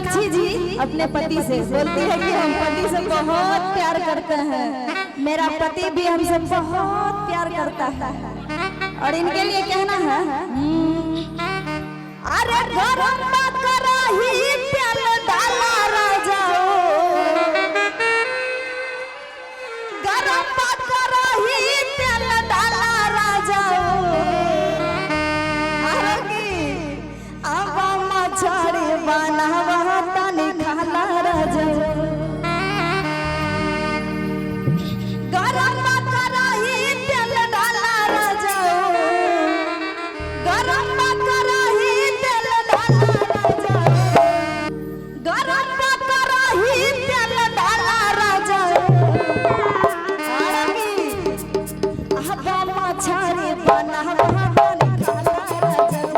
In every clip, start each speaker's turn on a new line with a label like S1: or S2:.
S1: मीनाक्षी जी अपने पति से बोलती है कि हम पति से बहुत प्यार करते हैं, मेरा पति भी हमसे बहुत प्यार करता है। और इनके लिए कहना है अरे गरम कराही तेल डाला राजा, गरम कराही तेल डाला राजा, अब मछरी बनावा तनी खाला राजा, गरम कराही तेल डाला राजा, गरम कराही तेल डाला राजा, गरम कराही तेल डाला राजा, अब मछरी बनावा तनी खाला राजा।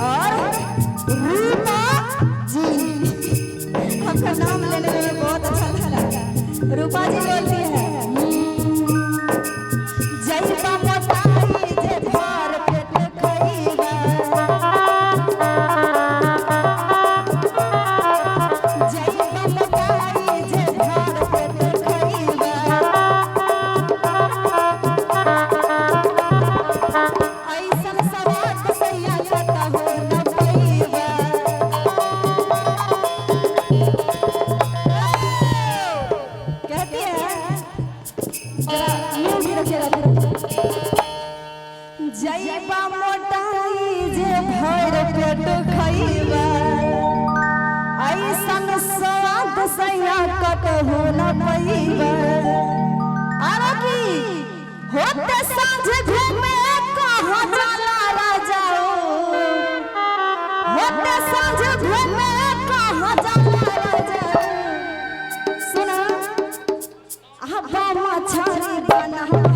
S1: और रूपा जी, आपका नाम लेने में बहुत अच्छा लगा। रूपा जी बोलती है जैसा मोटाई जे भर पेट खइबा, जैसा मोटाई जे भर पेट खइबा, ऐसन सवाद सैया जाता हो न पइबा। कहती है जैबा मोटाई जे भर पेट खइबा, ऐसन स्वाद सैया कतहु न पइबा। अरे की होते साँझ घूमे कहाँ जाला राजा, होते साँझ घूमे कहाँ जाला राजा। सुना हवा मछरी बनावा